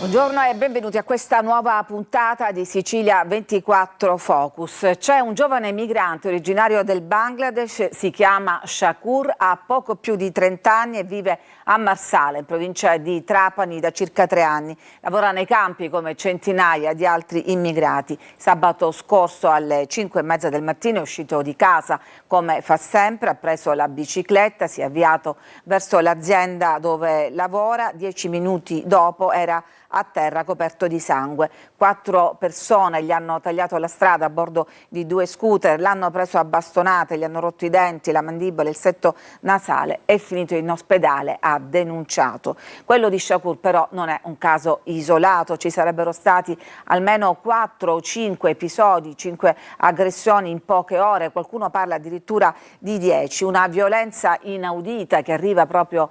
Buongiorno e benvenuti a questa nuova puntata di Sicilia 24 Focus. C'è un giovane migrante originario del Bangladesh, si chiama Shakur, ha poco più di 30 anni e vive a Marsala, in provincia di Trapani, da circa 3 anni. Lavora nei campi come centinaia di altri immigrati. Sabato scorso alle 5:30 del mattino è uscito di casa, come fa sempre, ha preso la bicicletta, si è avviato verso l'azienda dove lavora. 10 minuti dopo era a terra coperto di sangue. 4 persone gli hanno tagliato la strada a bordo di 2 scooter, l'hanno preso a bastonate, gli hanno rotto i denti, la mandibola, il setto nasale. È finito in ospedale, ha denunciato. Quello di Shakur però non è un caso isolato, ci sarebbero stati almeno 4 o 5 episodi, 5 aggressioni in poche ore, qualcuno parla addirittura di 10, una violenza inaudita che arriva proprio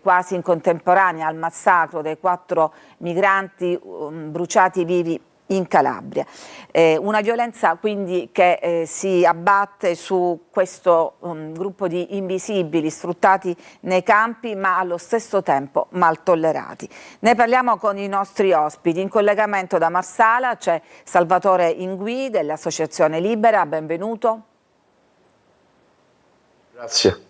quasi in contemporanea al massacro dei 4 migranti bruciati vivi in Calabria. Una violenza quindi che si abbatte su questo gruppo di invisibili sfruttati nei campi, ma allo stesso tempo mal tollerati. Ne parliamo con i nostri ospiti. In collegamento da Marsala c'è Salvatore Ingui dell'Associazione Libera, benvenuto. Grazie.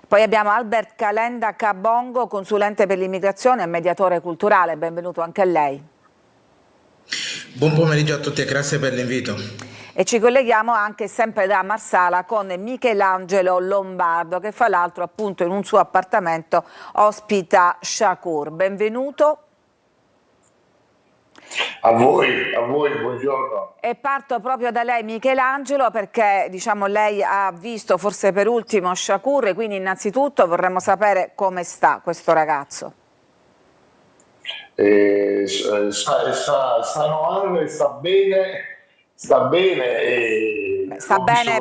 Poi abbiamo Albert Calenda Cabongo, consulente per l'immigrazione e mediatore culturale, benvenuto anche a lei. Buon pomeriggio a tutti e grazie per l'invito. E ci colleghiamo anche sempre da Marsala con Michelangelo Lombardo, che fra l'altro appunto in un suo appartamento ospita Shakur. Benvenuto. A voi, buongiorno. E parto proprio da lei, Michelangelo, perché diciamo lei ha visto forse per ultimo Shakur, quindi innanzitutto vorremmo sapere come sta questo ragazzo. Sta bene. Sta bene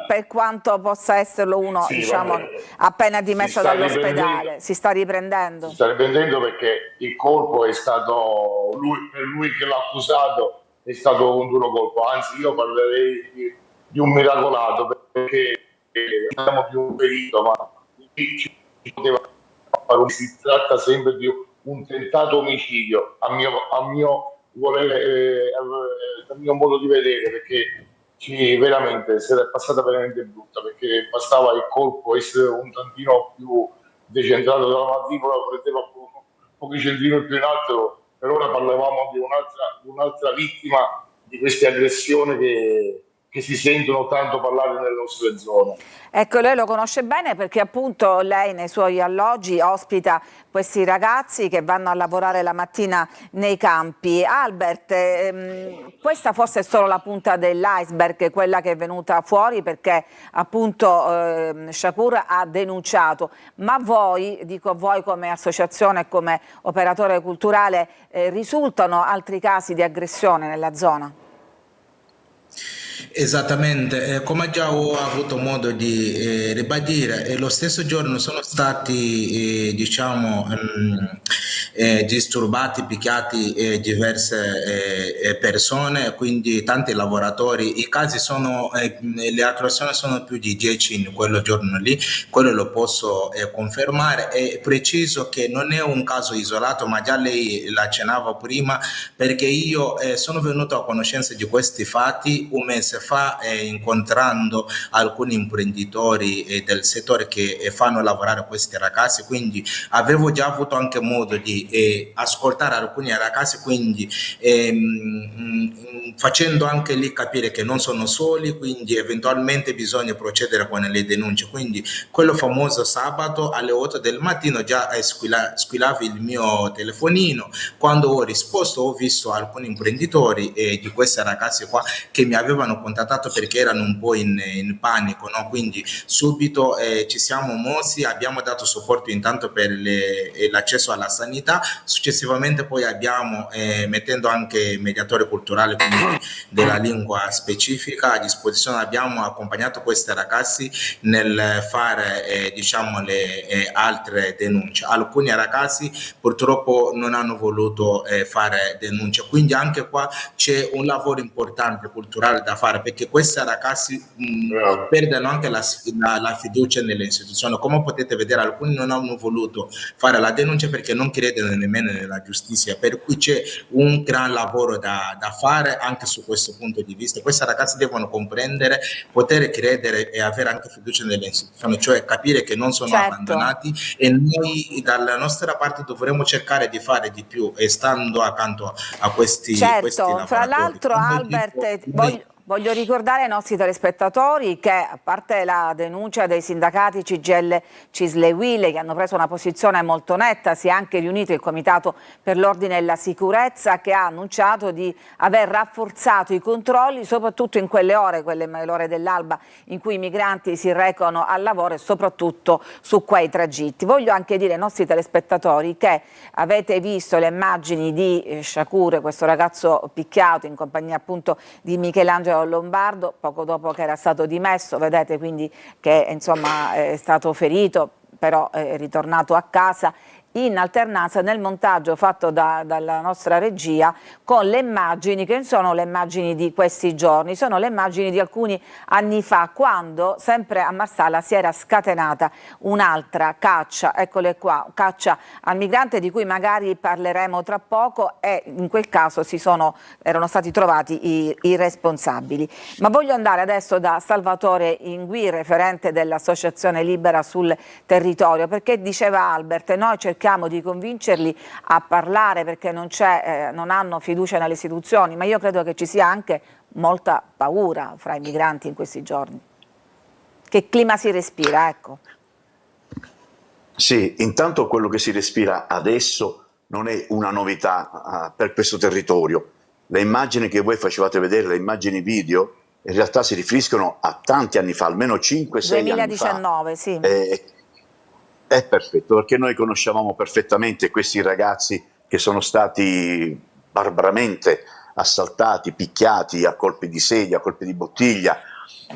per quanto possa esserlo uno, sì, diciamo, appena dimesso dall'ospedale. Si sta riprendendo? Si sta riprendendo perché il colpo è stato, per lui che l'ha accusato, è stato un duro colpo. Anzi, io parlerei di un miracolato, perché parliamo di un perito, ma ci poteva fare. Si tratta sempre di un tentato omicidio, a mio modo di vedere, perché veramente se l'è passata veramente brutta, perché bastava il colpo essere un tantino più decentrato dalla mandibola, prendeva pochi centimetri più in alto. Per ora parlavamo di un'altra vittima di queste aggressioni che si sentono tanto parlare nelle nostre zone. Ecco, lei lo conosce bene perché appunto lei nei suoi alloggi ospita questi ragazzi che vanno a lavorare la mattina nei campi. Albert, questa forse è solo la punta dell'iceberg, quella che è venuta fuori perché appunto Shakur ha denunciato, ma voi, dico voi come associazione e come operatore culturale, risultano altri casi di aggressione nella zona? Esattamente, come già ho avuto modo di ribadire, lo stesso giorno sono stati disturbati, picchiati diverse persone, quindi tanti lavoratori. I casi sono, le aggressioni sono più di 10 in quello giorno lì, quello lo posso confermare. È preciso che non è un caso isolato, ma già lei l'accennava prima, perché io sono venuto a conoscenza di questi fatti un mese fa, incontrando alcuni imprenditori del settore che fanno lavorare questi ragazzi, quindi avevo già avuto anche modo di ascoltare alcuni ragazzi, quindi facendo anche lì capire che non sono soli, quindi eventualmente bisogna procedere con le denunce. Quindi quello famoso sabato alle 8 del mattino già squillavi il mio telefonino. Quando ho risposto ho visto alcuni imprenditori di questi ragazzi qua che mi avevano contattato perché erano un po' in panico, no? Quindi subito ci siamo mossi, abbiamo dato supporto intanto per l'accesso alla sanità, successivamente poi abbiamo mettendo anche mediatore culturale, quindi della lingua specifica a disposizione, abbiamo accompagnato questi ragazzi nel fare le altre denunce. Alcuni ragazzi purtroppo non hanno voluto fare denunce, quindi anche qua c'è un lavoro importante culturale da fare, perché questi ragazzi perdono anche la fiducia nelle istituzioni. Come potete vedere, alcuni non hanno voluto fare la denuncia perché non credono credono nemmeno nella giustizia, per cui c'è un gran lavoro da fare anche su questo punto di vista. Questi ragazzi devono comprendere, poter credere e avere anche fiducia nelle istituzioni, cioè capire che non sono Certo. abbandonati, e noi dalla nostra parte dovremo cercare di fare di più e stando accanto a questi Certo, fra lavoratori. l'altro Come dico, Albert, noi voglio ricordare ai nostri telespettatori che, a parte la denuncia dei sindacati CGIL, CISL e UIL, che hanno preso una posizione molto netta, si è anche riunito il Comitato per l'Ordine e la Sicurezza, che ha annunciato di aver rafforzato i controlli, soprattutto in quelle l'ore dell'alba, in cui i migranti si recano al lavoro, e soprattutto su quei tragitti. Voglio anche dire ai nostri telespettatori che avete visto le immagini di Shakur, questo ragazzo picchiato in compagnia appunto di Michelangelo Lombardo, poco dopo che era stato dimesso, vedete quindi che insomma è stato ferito, però è ritornato a casa, in alternanza nel montaggio fatto dalla nostra regia con le immagini che non sono le immagini di questi giorni, sono le immagini di alcuni anni fa, quando sempre a Marsala si era scatenata un'altra caccia, eccole qua, caccia al migrante di cui magari parleremo tra poco, e in quel caso erano stati trovati i responsabili. Ma voglio andare adesso da Salvatore Ingui, referente dell'Associazione Libera sul Territorio, perché diceva Albert, noi cerchiamo di convincerli a parlare perché non hanno fiducia nelle istituzioni, ma io credo che ci sia anche molta paura fra i migranti in questi giorni. Che clima si respira, ecco. Sì, intanto quello che si respira adesso non è una novità per questo territorio. Le immagini che voi facevate vedere, le immagini video, in realtà si riferiscono a tanti anni fa, almeno 5-6 anni fa. 2019, sì. È perfetto, perché noi conoscevamo perfettamente questi ragazzi che sono stati barbaramente assaltati, picchiati a colpi di sedia, a colpi di bottiglia,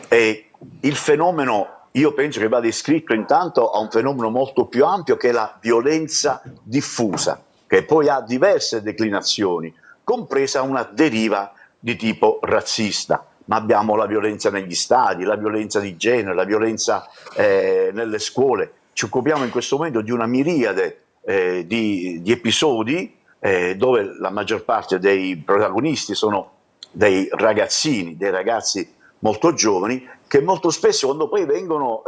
e il fenomeno, io penso che va descritto intanto a un fenomeno molto più ampio, che è la violenza diffusa, che poi ha diverse declinazioni, compresa una deriva di tipo razzista. Ma abbiamo la violenza negli stadi, la violenza di genere, la violenza nelle scuole. Ci occupiamo in questo momento di una miriade di episodi dove la maggior parte dei protagonisti sono dei ragazzini, dei ragazzi molto giovani, che molto spesso, quando poi vengono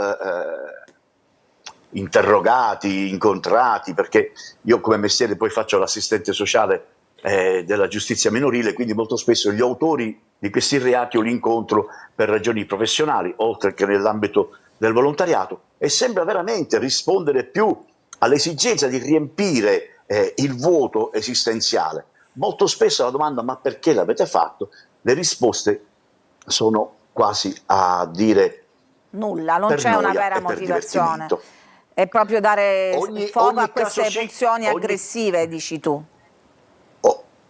interrogati, incontrati, perché io come mestiere poi faccio l'assistente sociale della giustizia minorile, quindi molto spesso gli autori di questi reati io li incontro per ragioni professionali, oltre che nell'ambito del volontariato, e sembra veramente rispondere più all'esigenza di riempire il vuoto esistenziale. Molto spesso la domanda "ma perché l'avete fatto?", le risposte sono quasi a dire nulla, non per c'è una noia vera e per motivazione. divertimento. È proprio dare fuoco a queste Caso pulsioni aggressive, dici tu.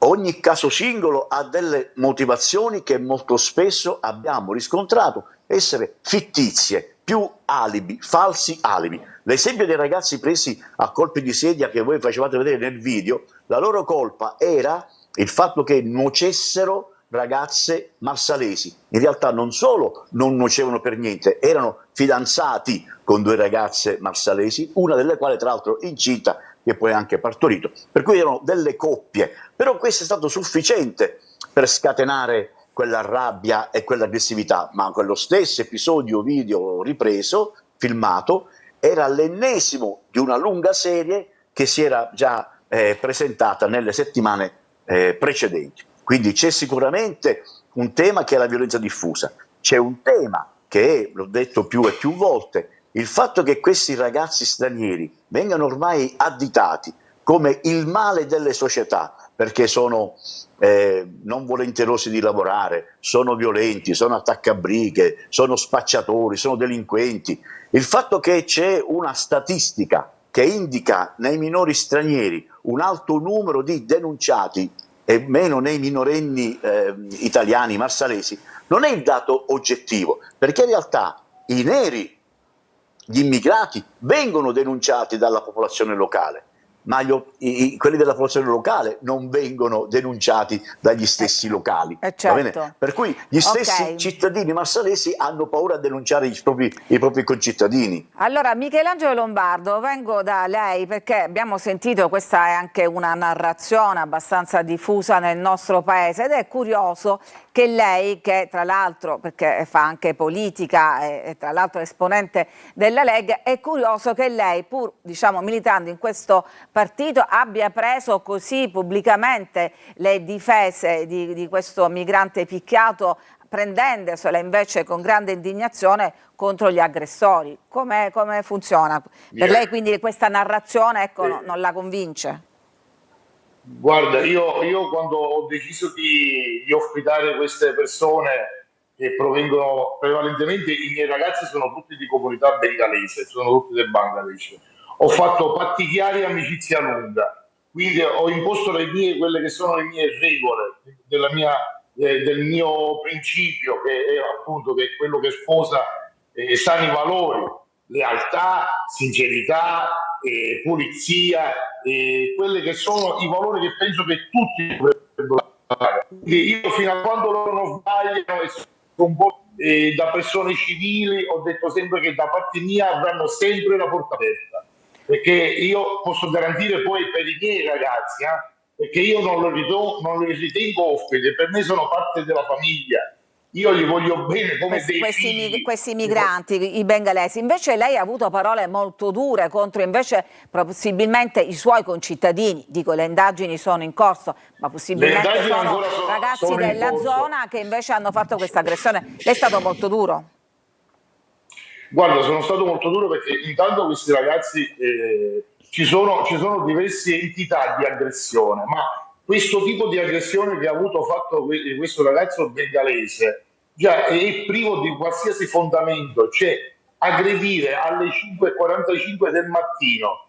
Ogni caso singolo ha delle motivazioni che molto spesso abbiamo riscontrato essere fittizie, più alibi, falsi alibi. L'esempio dei ragazzi presi a colpi di sedia che voi facevate vedere nel video, la loro colpa era il fatto che nuocessero ragazze marsalesi. In realtà non solo non nuocevano per niente, erano fidanzati con 2 ragazze marsalesi, una delle quali tra l'altro incinta, che poi ha anche partorito, per cui erano delle coppie. Però questo è stato sufficiente per scatenare quella rabbia e quell'aggressività, ma quello stesso episodio video ripreso, filmato, era l'ennesimo di una lunga serie che si era già presentata nelle settimane precedenti. Quindi c'è sicuramente un tema che è la violenza diffusa, c'è un tema che è, l'ho detto più e più volte, il fatto che questi ragazzi stranieri vengano ormai additati come il male delle società, perché sono non volenterosi di lavorare, sono violenti, sono attaccabrighe, sono spacciatori, sono delinquenti. Il fatto che c'è una statistica che indica nei minori stranieri un alto numero di denunciati e meno nei minorenni italiani, marsalesi, non è il dato oggettivo, perché in realtà i neri, gli immigrati, vengono denunciati dalla popolazione locale, ma quelli della popolazione locale non vengono denunciati dagli stessi locali. Certo. Va bene? Per cui gli stessi cittadini marsalesi hanno paura a denunciare i propri concittadini. Allora, Michelangelo Lombardo, vengo da lei perché abbiamo sentito, questa è anche una narrazione abbastanza diffusa nel nostro paese, ed è curioso che lei, che tra l'altro, perché fa anche politica e tra l'altro esponente della Lega, è curioso che lei, pur diciamo militando in questo partito, abbia preso così pubblicamente le difese di questo migrante picchiato, prendendosela invece con grande indignazione contro gli aggressori. Come funziona? Per lei quindi questa narrazione, ecco, non la convince? Guarda, io quando ho deciso di ospitare queste persone che provengono prevalentemente, i miei ragazzi sono tutti di comunità bengalese, sono tutti del Bangladesh, ho fatto patti chiari e amicizia lunga, quindi ho imposto quelle che sono le mie regole, del mio principio, che è appunto che è quello che sposa sani valori, lealtà, sincerità, pulizia, quelli che sono i valori che penso che tutti dovrebbero fare. Io fino a quando loro non sbagliano e sono un po' da persone civili, ho detto sempre che da parte mia avranno sempre la porta aperta, perché io posso garantire poi per i miei ragazzi, perché io non li ritengo ospiti, per me sono parte della famiglia. Io gli voglio bene come dei figli. Questi migranti, i bengalesi. Invece lei ha avuto parole molto dure contro invece possibilmente i suoi concittadini. Dico, le indagini sono in corso, ma possibilmente sono ragazzi della zona che invece hanno fatto questa aggressione. Lei è stato molto duro? Guarda, sono stato molto duro perché intanto questi ragazzi, ci sono diverse entità di aggressione, ma questo tipo di aggressione che ha avuto fatto questo ragazzo bengalese già è privo di qualsiasi fondamento, cioè aggredire alle 5:45 del mattino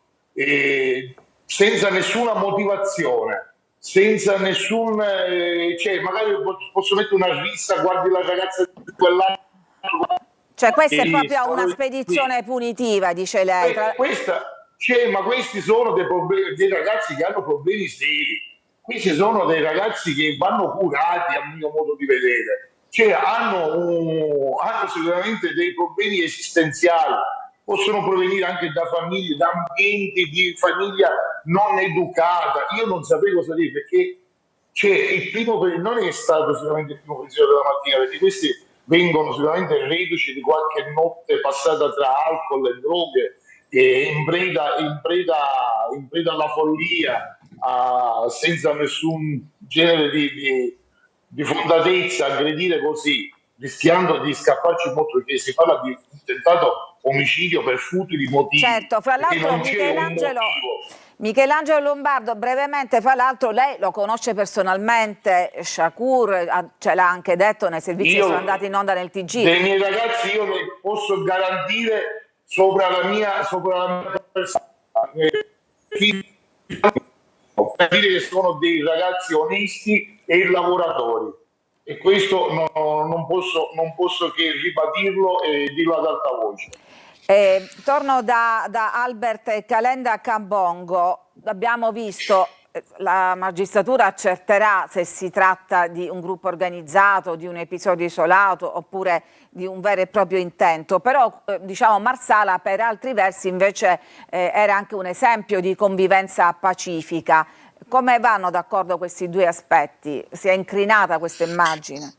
senza nessuna motivazione, senza nessun cioè magari posso mettere una rissa, guardi la ragazza di quell'anno. Cioè questa è proprio una spedizione punitiva, dice lei. Ma questi sono dei ragazzi che hanno problemi seri. Questi sono dei ragazzi che vanno curati, a mio modo di vedere. Cioè hanno sicuramente dei problemi esistenziali, possono provenire anche da famiglie, da ambienti di famiglia non educata. Io non sapevo cosa dire, perché non è stato sicuramente il primo pensiero della mattina, perché questi vengono sicuramente reduci di qualche notte passata tra alcol e droghe, in preda alla follia, senza nessun genere di fondatezza, aggredire così, rischiando di scapparci molto, perché si parla di un tentato omicidio per futili motivi. Certo, fra l'altro Michelangelo Lombardo, brevemente, fra l'altro lei lo conosce personalmente, Shakur, ce l'ha anche detto nei servizi che sono andati in onda nel TG. Dei miei ragazzi io ne posso garantire sopra la mia persona, per dire che sono dei ragazzi onesti e lavoratori, e questo non posso che ribadirlo e dirlo ad alta voce. Torno da Albert Calenda Cambongo. Abbiamo visto, la magistratura accerterà se si tratta di un gruppo organizzato, di un episodio isolato oppure di un vero e proprio intento, però diciamo Marsala per altri versi invece era anche un esempio di convivenza pacifica. Come vanno d'accordo questi due aspetti? Si è incrinata questa immagine?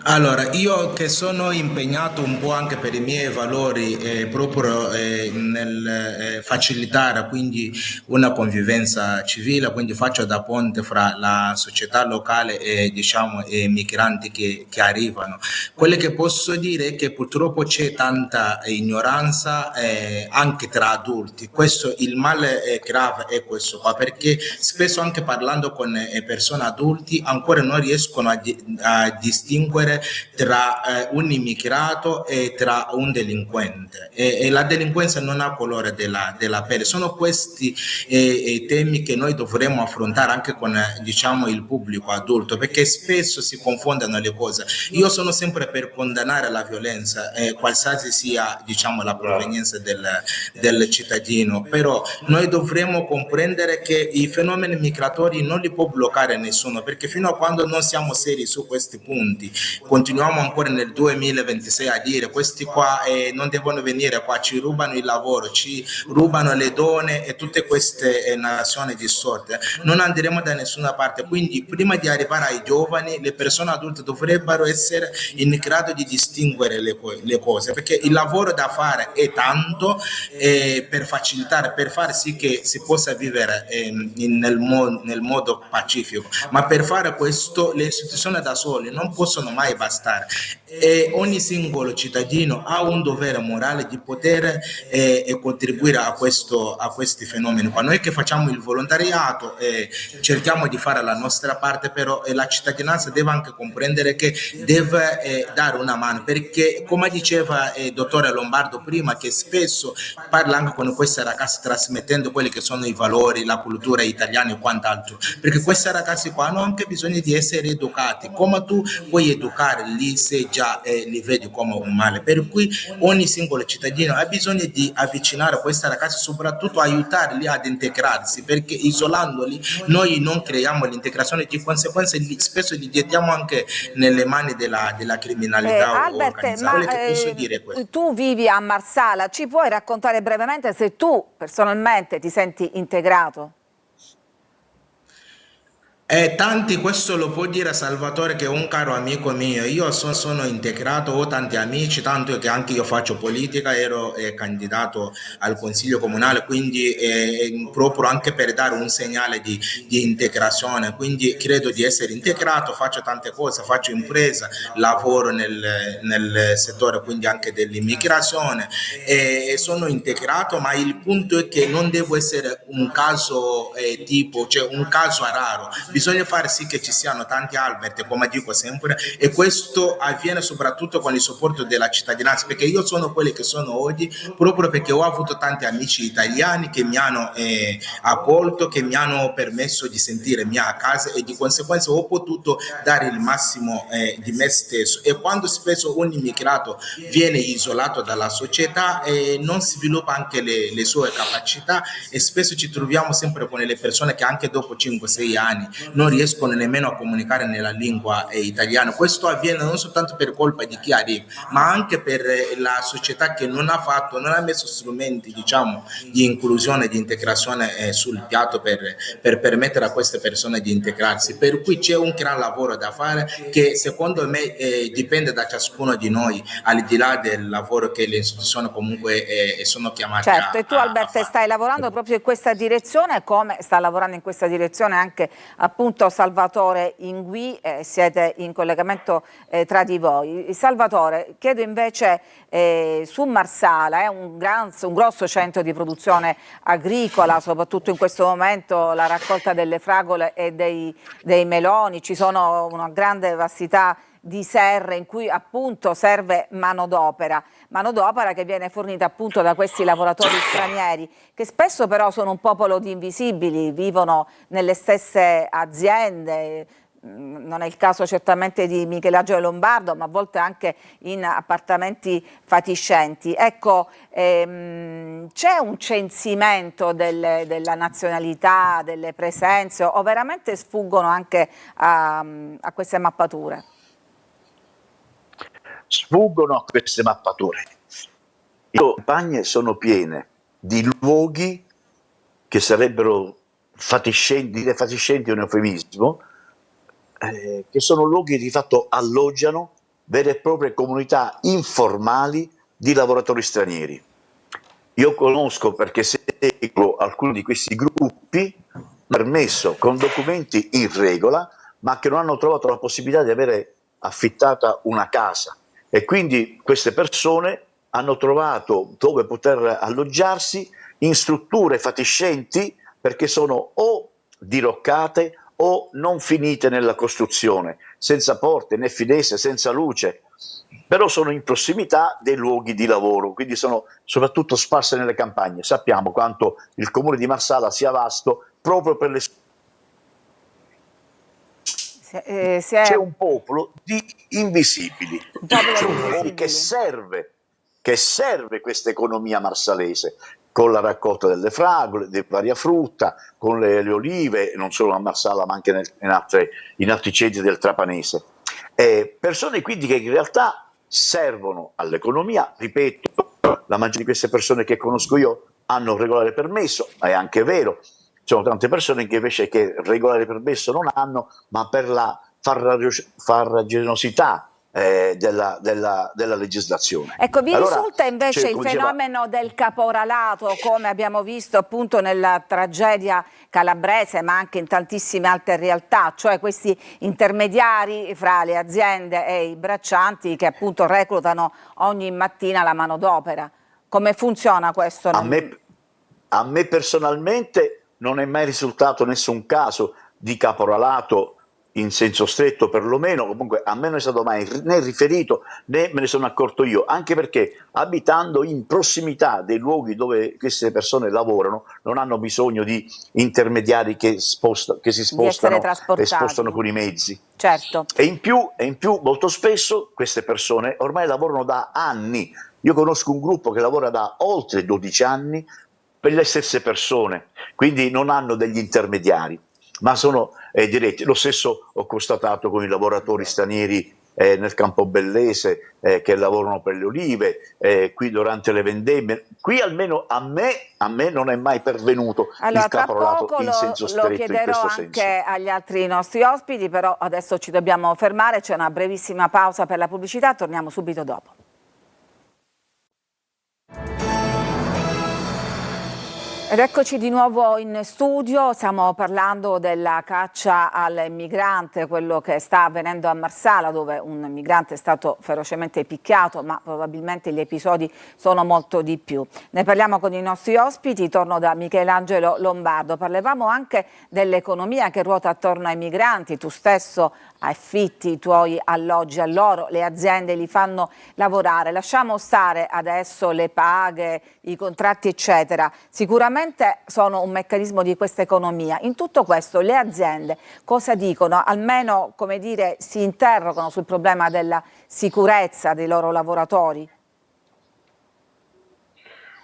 Allora, io che sono impegnato un po' anche per i miei valori proprio nel facilitare quindi una convivenza civile, quindi faccio da ponte fra la società locale e diciamo i migranti che arrivano. Quello che posso dire è che purtroppo c'è tanta ignoranza anche tra adulti. Questo, il male è grave è questo qua, perché spesso anche parlando con persone adulti ancora non riescono a distinguere distinguere tra un immigrato e tra un delinquente, e la delinquenza non ha colore della pelle. Sono questi temi che noi dovremmo affrontare anche con diciamo il pubblico adulto, perché spesso si confondono le cose. Io sono sempre per condannare la violenza, qualsiasi sia diciamo la provenienza del cittadino, però noi dovremmo comprendere che i fenomeni migratori non li può bloccare nessuno, perché fino a quando non siamo seri su questi punti, continuiamo ancora nel 2026 a dire questi qua non devono venire qua, ci rubano il lavoro, ci rubano le donne e tutte queste nazioni distorte, non andremo da nessuna parte. Quindi prima di arrivare ai giovani, le persone adulte dovrebbero essere in grado di distinguere le cose, perché il lavoro da fare è tanto per facilitare, per far sì che si possa vivere nel modo pacifico, ma per fare questo le istituzioni da sole non possono mai bastare, e ogni singolo cittadino ha un dovere morale di poter contribuire a questi fenomeni. Qua noi che facciamo il volontariato cerchiamo di fare la nostra parte, però la cittadinanza deve anche comprendere che deve dare una mano, perché come diceva il dottore Lombardo prima, che spesso parla anche con questi ragazzi trasmettendo quelli che sono i valori, la cultura italiana e quant'altro, perché questi ragazzi qua hanno anche bisogno di essere educati. Come tu puoi educare lì se già li vedi come un male? Per cui ogni singolo cittadino ha bisogno di avvicinare questi ragazzi, soprattutto aiutarli ad integrarsi, perché isolandoli noi non creiamo l'integrazione, di conseguenza spesso li gettiamo anche nelle mani della criminalità Albert, organizzata. Quello che posso dire è questo. tu vivi a Marsala, ci puoi raccontare brevemente se tu personalmente ti senti integrato? Tanti, questo lo può dire Salvatore, che è un caro amico mio. Io sono integrato, ho tanti amici, tanto che anche io faccio politica, ero candidato al consiglio comunale, quindi proprio anche per dare un segnale di integrazione. Quindi credo di essere integrato, faccio tante cose, faccio impresa, lavoro nel settore quindi anche dell'immigrazione, e sono integrato, ma il punto è che non devo essere un caso cioè un caso raro. Bisogna fare sì che ci siano tanti Albert, come dico sempre, e questo avviene soprattutto con il supporto della cittadinanza, perché io sono quelli che sono oggi proprio perché ho avuto tanti amici italiani che mi hanno accolto, che mi hanno permesso di sentire mia a casa, e di conseguenza ho potuto dare il massimo di me stesso. E quando spesso un immigrato viene isolato dalla società non sviluppa anche le sue capacità, e spesso ci troviamo sempre con le persone che anche dopo 5-6 anni non riescono nemmeno a comunicare nella lingua italiana. Questo avviene non soltanto per colpa di chi arriva, ma anche per la società che non ha messo strumenti diciamo di inclusione, di integrazione sul piatto per permettere a queste persone di integrarsi. Per cui c'è un gran lavoro da fare che secondo me dipende da ciascuno di noi, al di là del lavoro che le istituzioni comunque sono chiamate certo, e tu Albert fare. stai lavorando proprio in questa direzione, come sta lavorando in questa direzione anche appunto Salvatore Ingui, siete in collegamento tra di voi. Salvatore, chiedo invece su Marsala, è un grosso centro di produzione agricola, soprattutto in questo momento la raccolta delle fragole e dei meloni, ci sono una grande vastità di serre in cui appunto serve manodopera che viene fornita appunto da questi lavoratori stranieri, che spesso però sono un popolo di invisibili, vivono nelle stesse aziende. Non è il caso certamente di Michelangelo Lombardo, ma a volte anche in appartamenti fatiscenti. Ecco, c'è un censimento della nazionalità, delle presenze, o veramente sfuggono anche a queste mappature? Sfuggono a queste mappature. Le campagne sono piene di luoghi che sarebbero fatiscenti è un eufemismo, che sono luoghi che di fatto alloggiano vere e proprie comunità informali di lavoratori stranieri. Io conosco, perché seguo alcuni di questi gruppi, permesso con documenti in regola, ma che non hanno trovato la possibilità di avere affittata una casa, e quindi queste persone hanno trovato dove poter alloggiarsi in strutture fatiscenti, perché sono o diroccate o non finite nella costruzione, senza porte né finestre, senza luce, però sono in prossimità dei luoghi di lavoro, quindi sono soprattutto sparse nelle campagne. Sappiamo quanto il comune di Marsala sia vasto proprio per le c'è un popolo di invisibili, Un popolo c'è di un popolo invisibili. che serve questa economia marsalese, con la raccolta delle fragole, di varia frutta, con le olive, non solo a Marsala ma anche in altri centri del Trapanese. Persone quindi che in realtà servono all'economia, ripeto, la maggior di queste persone che conosco io hanno regolare permesso, è anche vero. Ci sono tante persone che invece che regolare permesso non hanno, ma per la farraginosità della legislazione. Ecco, vi Allora, risulta invece cioè, il come diceva, fenomeno del caporalato, come abbiamo visto appunto nella tragedia calabrese, ma anche in tantissime altre realtà, cioè questi intermediari fra le aziende e i braccianti che appunto reclutano ogni mattina la manodopera. Come funziona questo? a me personalmente non è mai risultato nessun caso di caporalato in senso stretto, perlomeno, comunque a me non è stato mai né riferito né me ne sono accorto io, anche perché abitando in prossimità dei luoghi dove queste persone lavorano non hanno bisogno di intermediari che si Di essere spostano e spostano trasportati. con i mezzi. Certo. E in più molto spesso queste persone ormai lavorano da anni. Io conosco un gruppo che lavora da oltre 12 anni per le stesse persone, quindi non hanno degli intermediari, ma sono diretti. Lo stesso ho constatato con i lavoratori stranieri nel Campobellese che lavorano per le olive, qui durante le vendemmie. Qui almeno a me non è mai pervenuto Allora, il tra caporalato poco in senso lo stretto, in chiederò questo anche senso. agli altri nostri ospiti, però adesso ci dobbiamo fermare, c'è una brevissima pausa per la pubblicità, torniamo subito dopo. Ed eccoci di nuovo in studio, stiamo parlando della caccia al migrante, quello che sta avvenendo a Marsala, dove un migrante è stato ferocemente picchiato, ma probabilmente gli episodi sono molto di più. Ne parliamo con i nostri ospiti, torno da Michelangelo Lombardo. Parlavamo anche dell'economia che ruota attorno ai migranti, tu stesso affitti i tuoi alloggi a loro, le aziende li fanno lavorare. Lasciamo stare adesso le paghe, i contratti eccetera, sicuramente sono un meccanismo di questa economia. In tutto questo le aziende cosa dicono? Almeno, come dire, si interrogano sul problema della sicurezza dei loro lavoratori?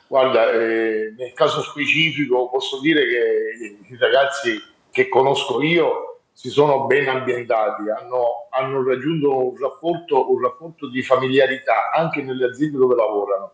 Guarda, nel caso specifico posso dire che i ragazzi che conosco io si sono ben ambientati, hanno raggiunto un rapporto di familiarità anche nelle aziende dove lavorano.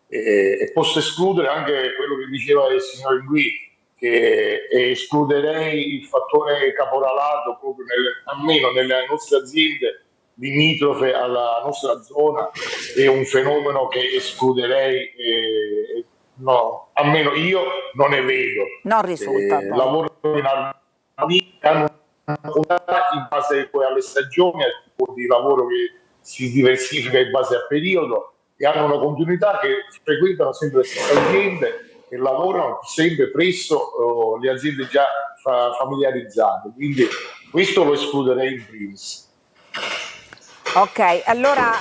E posso escludere anche quello che diceva il signor Ingui, che escluderei il fattore caporalato proprio almeno nelle nostre aziende limitrofe alla nostra zona, è un fenomeno che escluderei, no, almeno io non ne vedo. Non risulta poi. Lavoro in armonia, hanno in base poi alle stagioni, al tipo di lavoro che si diversifica in base al periodo, e hanno una continuità, che frequentano sempre le stesse aziende e lavorano sempre presso le aziende già familiarizzate. Quindi questo lo escluderei in primis. Ok, allora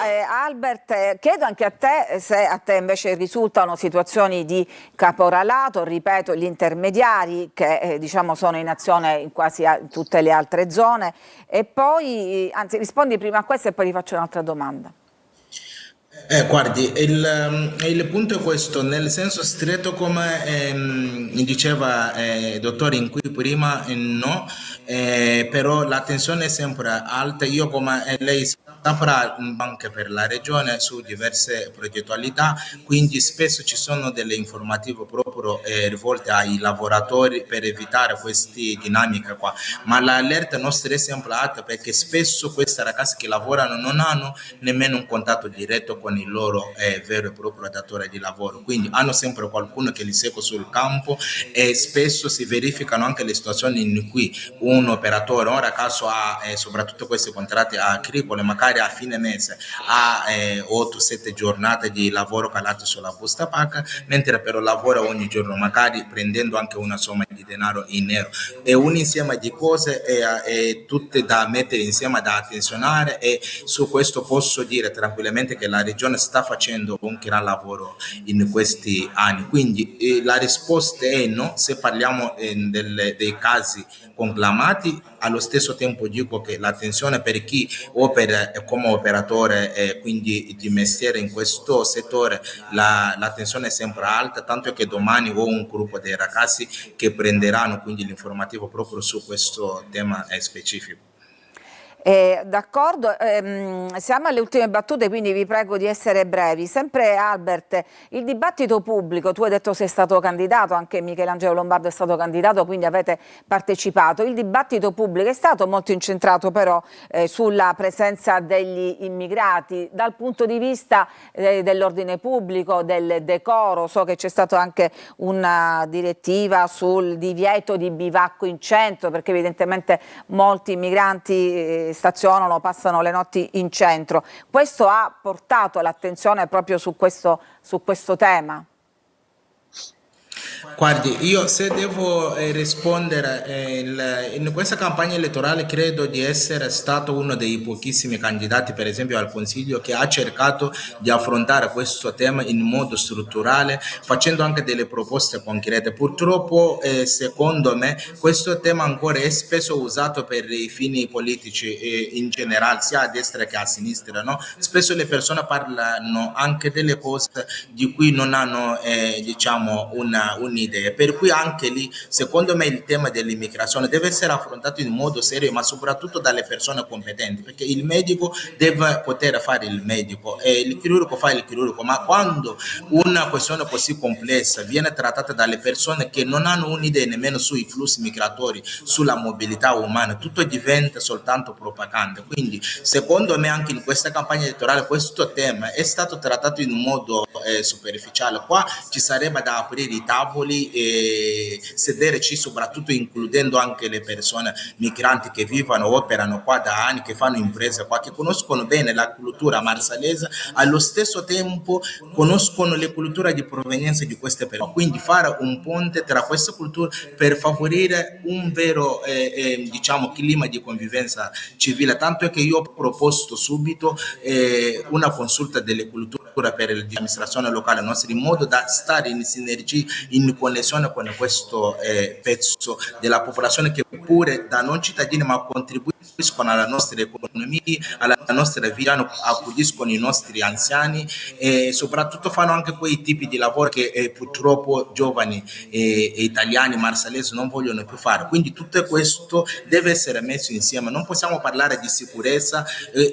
Albert, chiedo anche a te se a te invece risultano situazioni di caporalato, ripeto, gli intermediari che diciamo sono in azione in quasi tutte le altre zone, e poi, anzi rispondi prima a questo e poi ti faccio un'altra domanda. Guardi, il punto è questo, nel senso stretto come diceva il dottore in cui prima, no, però l'attenzione è sempre alta. Io come lei saprà anche per la regione su diverse progettualità, quindi spesso ci sono delle informative proprio rivolte ai lavoratori per evitare queste dinamiche qua, ma l'allerta nostra è sempre alta perché spesso queste ragazze che lavorano non hanno nemmeno un contatto diretto con il loro vero e proprio datore di lavoro, quindi hanno sempre qualcuno che li segue sul campo, e spesso si verificano anche le situazioni in cui un operatore, un ragazzo ha soprattutto questi contratti agricoli, magari a fine mese ha 8-7 giornate di lavoro calate sulla busta paga, mentre però lavora ogni giorno, magari prendendo anche una somma di di denaro in nero. È un insieme di cose e tutte da mettere insieme, da attenzionare, e su questo posso dire tranquillamente che la regione sta facendo un gran lavoro in questi anni. Quindi la risposta è no, se parliamo dei casi conclamati. Allo stesso tempo dico che l'attenzione per chi opera come operatore e quindi di mestiere in questo settore, l'attenzione è sempre alta, tanto che domani ho un gruppo dei ragazzi che prenderanno quindi l'informativo proprio su questo tema specifico. D'accordo, siamo alle ultime battute, quindi vi prego di essere brevi. Sempre Albert, il dibattito pubblico, tu hai detto sei stato candidato, anche Michelangelo Lombardo è stato candidato, quindi avete partecipato. Il dibattito pubblico è stato molto incentrato però sulla presenza degli immigrati, dal punto di vista dell'ordine pubblico, del decoro. So che c'è stata anche una direttiva sul divieto di bivacco in centro, perché evidentemente molti immigranti stazionano, passano le notti in centro. Questo ha portato l'attenzione proprio su questo tema? Guardi, io se devo rispondere, in questa campagna elettorale credo di essere stato uno dei pochissimi candidati, per esempio al Consiglio, che ha cercato di affrontare questo tema in modo strutturale, facendo anche delle proposte concrete. Purtroppo, secondo me, questo tema ancora è spesso usato per i fini politici in generale, sia a destra che a sinistra, no? Spesso le persone parlano anche delle cose di cui non hanno, diciamo, un'idea, per cui anche lì secondo me il tema dell'immigrazione deve essere affrontato in modo serio, ma soprattutto dalle persone competenti, perché il medico deve poter fare il medico e il chirurgo fa il chirurgo, ma quando una questione così complessa viene trattata dalle persone che non hanno un'idea nemmeno sui flussi migratori, sulla mobilità umana, tutto diventa soltanto propaganda. Quindi secondo me anche in questa campagna elettorale questo tema è stato trattato in un modo superficiale. Qua ci sarebbe da aprire i tavoli e sederci, soprattutto includendo anche le persone migranti che vivono, operano qua da anni, che fanno imprese qua, che conoscono bene la cultura marsalese, allo stesso tempo conoscono le culture di provenienza di queste persone. Quindi fare un ponte tra queste culture per favorire un vero diciamo clima di convivenza civile, tanto è che io ho proposto subito una consulta delle culture per l'amministrazione locale nostra, in modo da stare in sinergia, in connessione con questo pezzo della popolazione che pure da non cittadini ma contribuiscono alla nostra economia, alla nostra vita, accudiscono i nostri anziani e soprattutto fanno anche quei tipi di lavoro che purtroppo giovani italiani marsalesi non vogliono più fare. Quindi tutto questo deve essere messo insieme, non possiamo parlare di sicurezza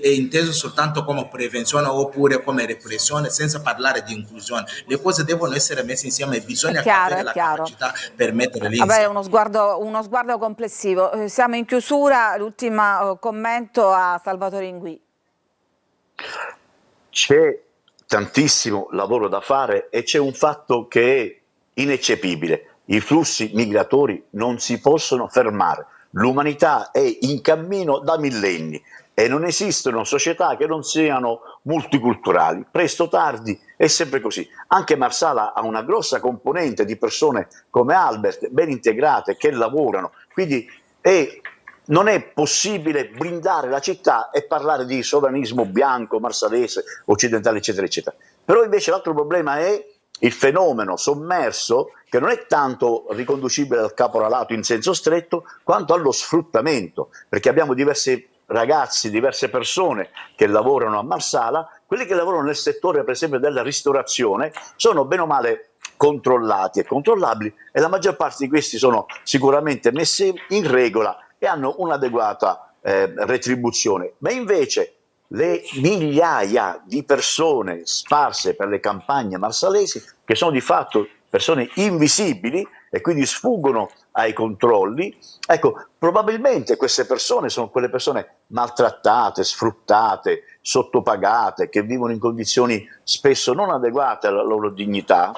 inteso soltanto come prevenzione oppure come repressione senza parlare di inclusione. Le cose devono essere messe insieme e bisogna avere la capacità per metterle insieme. Uno sguardo complessivo. Siamo in chiusura, l'ultimo commento a Salvatore Inguì. C'è tantissimo lavoro da fare e c'è un fatto che è ineccepibile: i flussi migratori non si possono fermare, l'umanità è in cammino da millenni e non esistono società che non siano multiculturali. Presto o tardi è sempre così. Anche Marsala ha una grossa componente di persone come Albert, ben integrate, che lavorano, quindi non è possibile blindare la città e parlare di sovranismo bianco, marsalese, occidentale, eccetera, eccetera. Però invece l'altro problema è il fenomeno sommerso, che non è tanto riconducibile al caporalato in senso stretto, quanto allo sfruttamento, perché abbiamo diversi ragazzi, diverse persone che lavorano a Marsala. Quelli che lavorano nel settore, per esempio, della ristorazione, sono bene o male controllati e controllabili, e la maggior parte di questi sono sicuramente messi in regola e hanno un'adeguata retribuzione. Ma invece le migliaia di persone sparse per le campagne marsalesi, che sono di fatto persone invisibili e quindi sfuggono ai controlli, ecco, probabilmente queste persone sono quelle persone maltrattate, sfruttate, sottopagate, che vivono in condizioni spesso non adeguate alla loro dignità.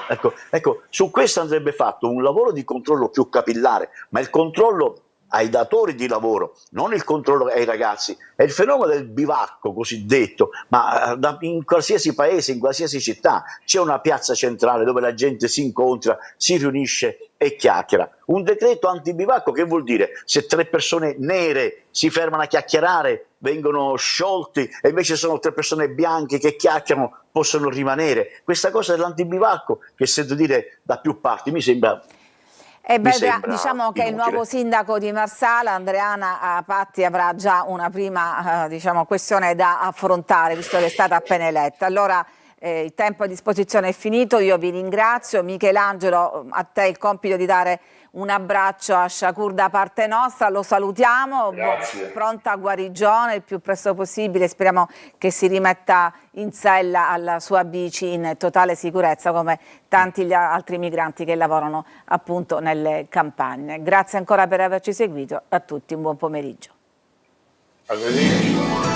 Ecco, su questo andrebbe fatto un lavoro di controllo più capillare, ma il controllo ai datori di lavoro, non il controllo ai ragazzi. È il fenomeno del bivacco cosiddetto, ma in qualsiasi paese, in qualsiasi città c'è una piazza centrale dove la gente si incontra, si riunisce e chiacchiera. Un decreto antibivacco che vuol dire? Se 3 persone nere si fermano a chiacchierare vengono sciolti e invece sono 3 persone bianche che chiacchierano possono rimanere. Questa cosa dell'antibivacco che sento dire da più parti mi sembra diciamo che il nuovo sindaco di Marsala, Andreana Patti, avrà già una prima diciamo, questione da affrontare, visto che è stata appena eletta. Allora il tempo a disposizione è finito, io vi ringrazio. Michelangelo, a te il compito di dare un abbraccio a Shakur da parte nostra, lo salutiamo, pronta guarigione il più presto possibile, speriamo che si rimetta in sella alla sua bici in totale sicurezza come tanti gli altri migranti che lavorano appunto nelle campagne. Grazie ancora per averci seguito, a tutti un buon pomeriggio. Arrivederci.